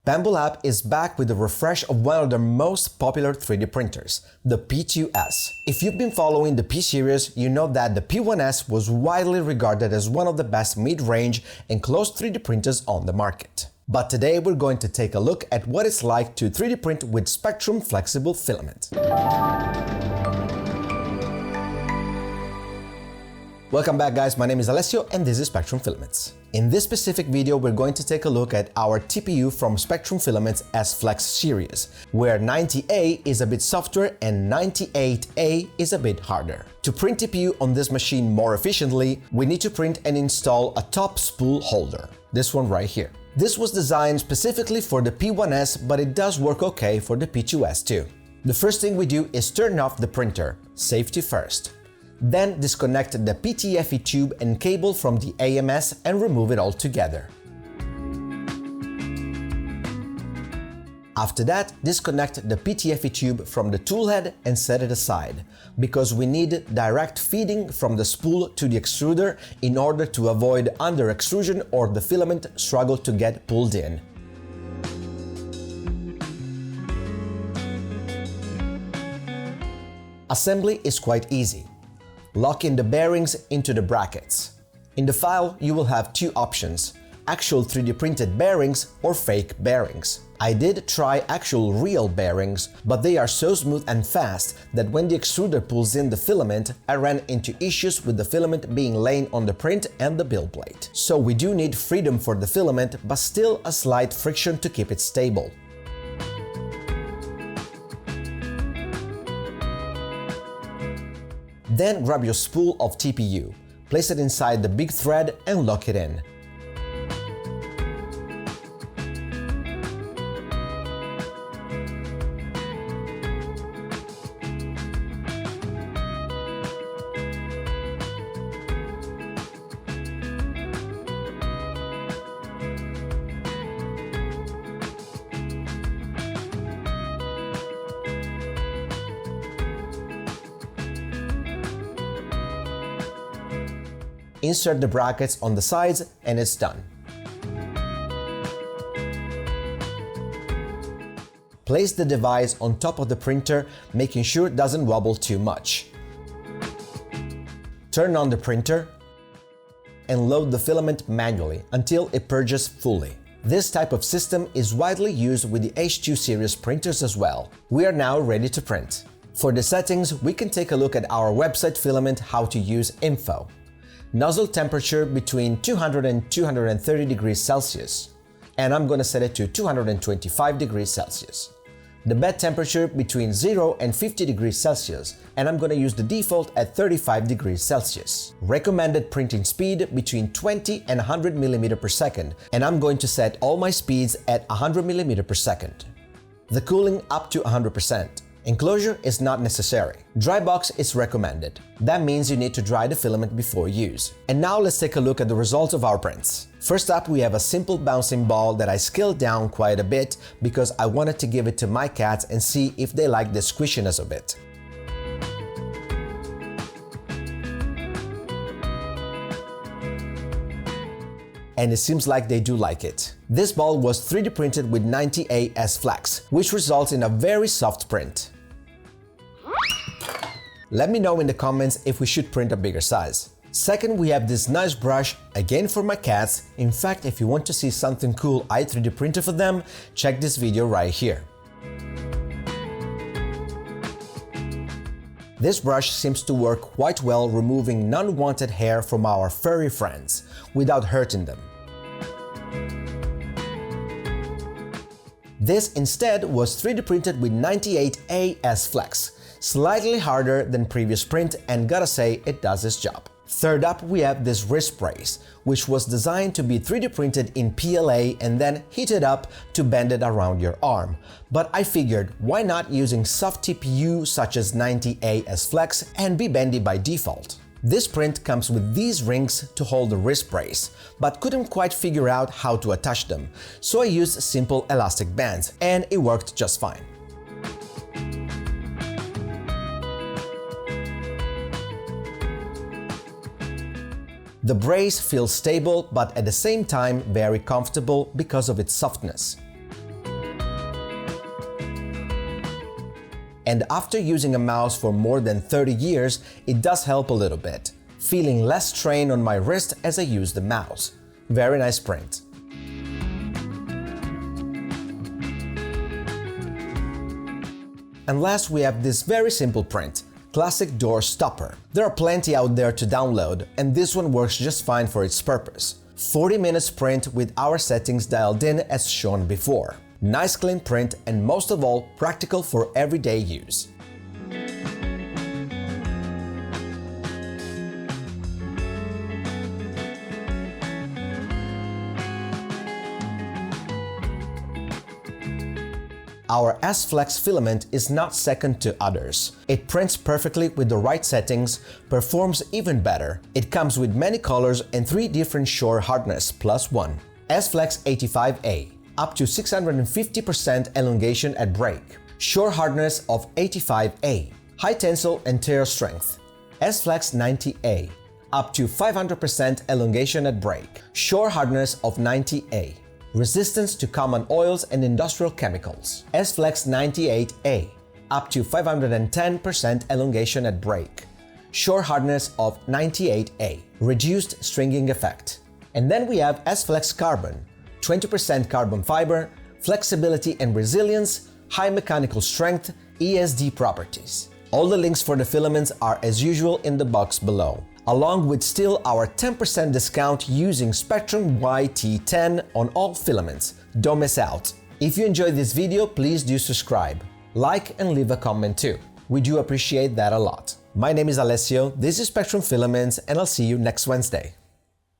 Bambu Lab is back with a refresh of one of their most popular 3D printers, the P2S. If you've been following the P series, you know that the P1S was widely regarded as one of the best mid-range and close 3D printers on the market. But today we're going to take a look at what it's like to 3D print with Spectrum Flexible Filament. Welcome back guys, my name is Alessio and this is Spectrum Filaments. In this specific video we're going to take a look at our TPU from Spectrum Filaments S-Flex series, where 90A is a bit softer and 98A is a bit harder. To print TPU on this machine more efficiently, we need to print and install a top spool holder, this one right here. This was designed specifically for the P1S, but it does work okay for the P2S too. The first thing we do is turn off the printer, safety first. Then disconnect the PTFE tube and cable from the AMS and remove it all together. After that, disconnect the PTFE tube from the toolhead and set it aside, because we need direct feeding from the spool to the extruder in order to avoid under extrusion or the filament struggle to get pulled in. Assembly is quite easy. Lock in the bearings into the brackets. In the file, you will have two options: actual 3D printed bearings or fake bearings. I did try actual real bearings, but they are so smooth and fast that when the extruder pulls in the filament, I ran into issues with the filament being laying on the print and the build plate. So we do need freedom for the filament, but still a slight friction to keep it stable. Then grab your spool of TPU, place it inside the big thread and lock it in. Insert the brackets on the sides and it's done. Place the device on top of the printer, making sure it doesn't wobble too much. Turn on the printer and load the filament manually until it purges fully. This type of system is widely used with the H2 series printers as well. We are now ready to print. For the settings, we can take a look at our website Filament How to Use info. Nozzle temperature between 200 and 230 degrees Celsius, and I'm gonna set it to 225 degrees Celsius. The bed temperature between 0 and 50 degrees Celsius, and I'm gonna use the default at 35 degrees Celsius. Recommended printing speed between 20 and 100 mm per second, and I'm going to set all my speeds at 100 mm per second. The cooling up to 100%. Enclosure is not necessary. Dry box is recommended. That means you need to dry the filament before use. And now let's take a look at the results of our prints. First up, we have a simple bouncing ball that I scaled down quite a bit because I wanted to give it to my cats and see if they like the squishiness of it. And it seems like they do like it. This ball was 3D printed with 90A S-Flex, which results in a very soft print. Let me know in the comments if we should print a bigger size. Second, we have this nice brush, again for my cats. In fact, if you want to see something cool I 3D printed for them, check this video right here. This brush seems to work quite well removing unwanted hair from our furry friends, without hurting them. This instead was 3D printed with 98A S-Flex, slightly harder than previous print, and gotta say it does its job. Third up, we have this wrist brace, which was designed to be 3D printed in PLA and then heated up to bend it around your arm. But I figured, why not using soft TPU such as 90A S-Flex and be bendy by default? This print comes with these rings to hold the wrist brace, but couldn't quite figure out how to attach them, so I used simple elastic bands, and it worked just fine. The brace feels stable, but at the same time very comfortable because of its softness. And after using a mouse for more than 30 years, it does help a little bit, feeling less strain on my wrist as I use the mouse. Very nice print. And last we have this very simple print, classic door stopper. There are plenty out there to download, and this one works just fine for its purpose. 40 minutes print with our settings dialed in as shown before. Nice clean print and most of all, practical for everyday use. Our S-Flex filament is not second to others. It prints perfectly with the right settings, performs even better. It comes with many colors and 3 different shore hardness plus 1. S-Flex 85A, up to 650% elongation at break. Shore hardness of 85A, high tensile and tear strength. S-Flex 90A, up to 500% elongation at break. Shore hardness of 90A. Resistance to common oils and industrial chemicals. S-Flex 98A, up to 510% elongation at break. Shore hardness of 98A, reduced stringing effect. And then we have S-Flex Carbon, 20% carbon fiber, flexibility and resilience, high mechanical strength, ESD properties. All the links for the filaments are as usual in the box below, along with still our 10% discount using Spectrum YT10 on all filaments. Don't miss out. If you enjoyed this video, please do subscribe, like and leave a comment too. We do appreciate that a lot. My name is Alessio, this is Spectrum Filaments, and I'll see you next Wednesday.